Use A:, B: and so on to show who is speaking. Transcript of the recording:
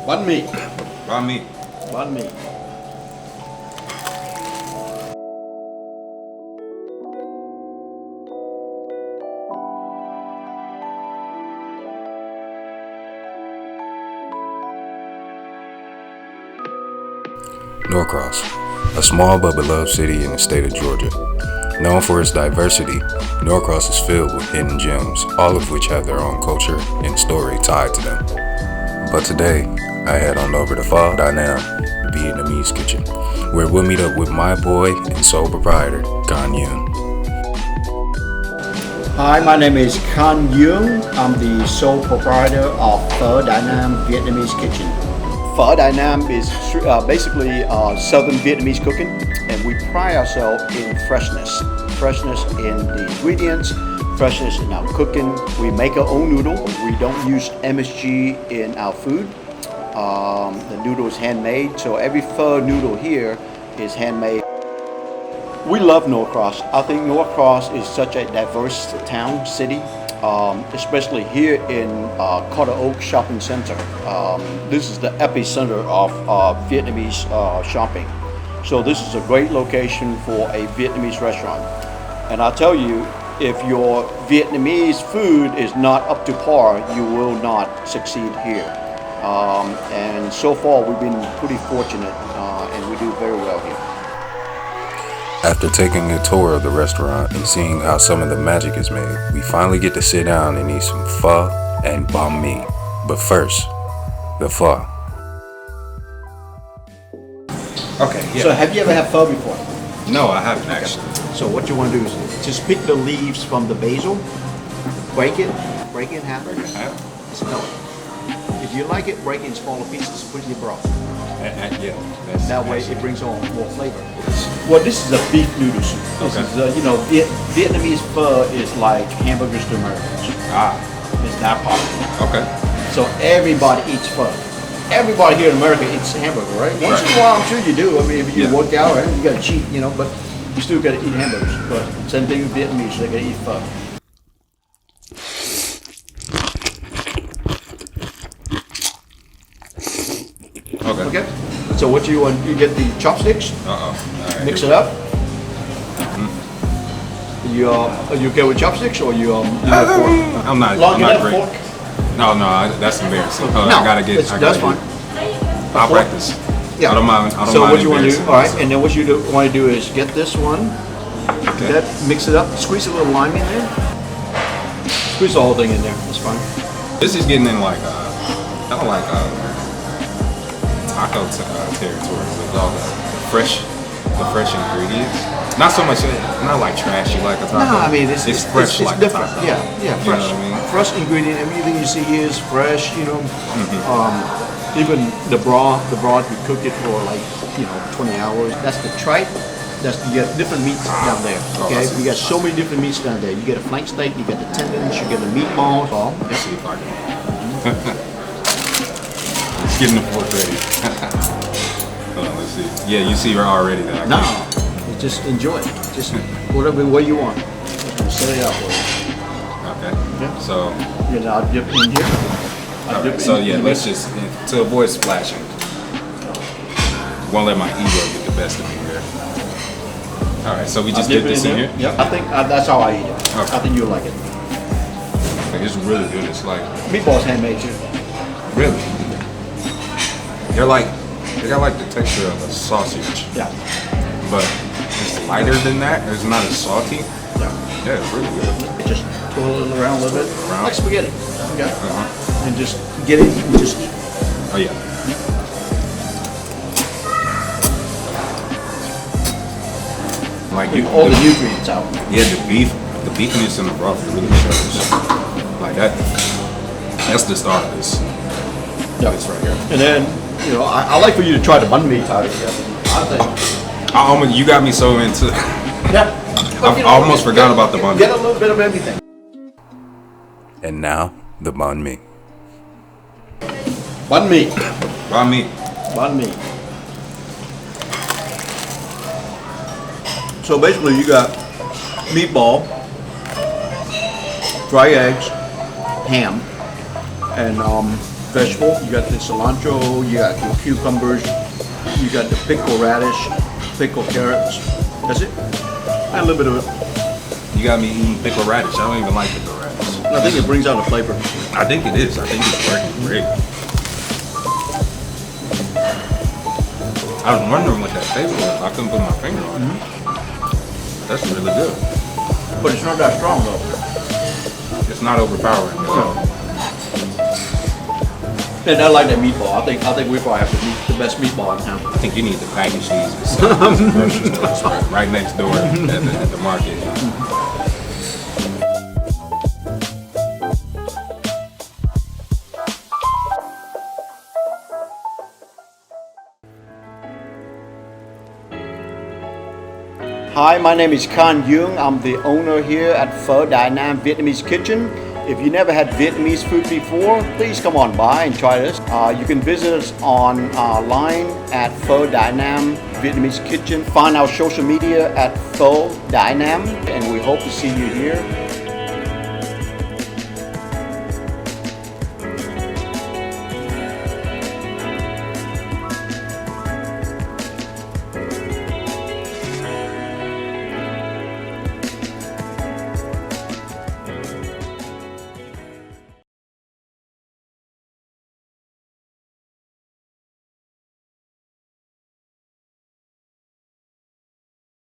A: Bánh mì.
B: Banh mi.
A: Bánh mì.
C: Norcross, a small but beloved city in the state of Georgia. Known for its diversity, Norcross is filled with hidden gems, all of which have their own culture and story tied to them. But today, I head on over to Pho Dai Nam, Vietnamese kitchen, where we'll meet up with my boy and sole proprietor, Doun.
A: Hi, my name is Doun. I'm the sole proprietor of Pho Dai Nam Vietnamese Kitchen. Pho Dai Nam is basically Southern Vietnamese cooking, and we pride ourselves in freshness. Freshness in the ingredients, freshness in our cooking. We make our own noodle. We don't use MSG in our food. The noodle is handmade, so every pho noodle here is handmade. We love Norcross. I think Norcross is such a diverse town, city, especially here in Carter Oak Shopping Center. This is the epicenter of Vietnamese shopping. So this is a great location for a Vietnamese restaurant. And I tell you, if your Vietnamese food is not up to par, you will not succeed here. And so far, we've been pretty fortunate, and we do very well here.
C: After taking a tour of the restaurant and seeing how some of the magic is made, we finally get to sit down and eat some pho and banh mi. But first, the pho.
B: Okay, yeah.
A: So have you ever had pho before?
B: No, I haven't actually.
A: So what you want to do is just pick the leaves from the basil, break it in half, smell it. If you like it, break it in smaller pieces, put it in your broth.
B: Yeah.
A: That way it brings on more flavor. Well, this is a beef noodle soup. This is, Vietnamese pho is like hamburgers to Americans. It's that popular.
B: Okay.
A: So everybody eats pho. Everybody here in America eats hamburger, right? Once in a while, I'm sure you do. I mean, if you work out, right, you got to cheat, but you still got to eat hamburgers. But same thing with Vietnamese, they got to eat pho. Okay. So what you want? You get the chopsticks.
B: All right.
A: Mix it up. You are you okay with chopsticks or you fork?
B: I'm not.
A: Long
B: I'm not
A: enough
B: great.
A: fork?
B: No, that's embarrassing.
A: No,
B: I gotta get.
A: that's fine.
B: I'll practice.
A: Yeah.
B: I don't mind.
A: So what you want to do? All right, and then what you want to do is get this one.
B: Okay.
A: Mix it up. Squeeze a little lime in there. Squeeze the whole thing in there. That's fine.
B: This is getting in like kind of like taco territory with all the fresh ingredients. Not so much, not like trashy like a taco.
A: No, I mean it's
B: fresh,
A: it's
B: like
A: different.
B: a taco.
A: Yeah, fresh.
B: You know what I mean?
A: Fresh ingredient. Everything you see here is fresh. Even the broth we cook it for like 20 hours. That's the tripe. You got different meats down there. Okay, you got so many different meats down there. You get a flank steak, you get the tendons, you get the meatballs.
B: Let's see if I can. Let's get in the fork ready. Hold on, let's see. Yeah, you see her already there.
A: No, just enjoy it. Just whatever way you want. Just gonna set it out for you.
B: Okay.
A: Yeah.
B: So.
A: I'll dip in here.
B: Alright, so yeah, let's just to avoid splashing. Won't let my ego get the best of me here. All right, so we just dip this in here.
A: Yeah, I think that's how I eat it.
B: Okay.
A: I think you'll like it.
B: Like, it's really good. It's like
A: Meatballs handmade too.
B: really. They got like the texture of a sausage.
A: Yeah.
B: But it's lighter than that. It's not as salty.
A: Yeah.
B: Yeah, it's really good.
A: Just twirl it around a little bit, like spaghetti. Okay. And just get it and just eat.
B: Oh yeah. Like
A: All the nutrients out.
B: Yeah, the beefiness in the broth really shows. Like that. That's the start of this.
A: Yeah.
B: This right here.
A: And then, I like for you to try the banh mi out of here.
B: You got me so into.
A: Yeah.
B: I almost forgot about the banh mi.
A: Get a little bit of everything.
C: And now, the banh mi.
A: Banh mi.
B: Banh mi.
A: Banh mi. So basically, you got meatball, dry eggs, ham, and vegetable. You got the cilantro, you got the cucumbers, you got the pickled radish, pickled carrots. That's it. Add a little bit of it.
B: You got me eating pickled radish. I don't even like pickled radish.
A: I think it brings out the flavor.
B: I think it is. I think it's working great. I was wondering what that flavor was. I couldn't put my finger on it. That's really good.
A: But it's not that strong though.
B: It's not overpowering at all.
A: And I like that meatball. I think we probably have the best meatball in town.
B: I think you need to package these and sell them to the grocery store right next door at the market.
A: Hi, my name is Can Dung. I'm the owner here at Pho Dai Nam Vietnamese Kitchen. If you never had Vietnamese food before, please come on by and try this. You can visit us online at Pho Dai Nam Vietnamese Kitchen. Find our social media at Pho Dai Nam, and we hope to see you here.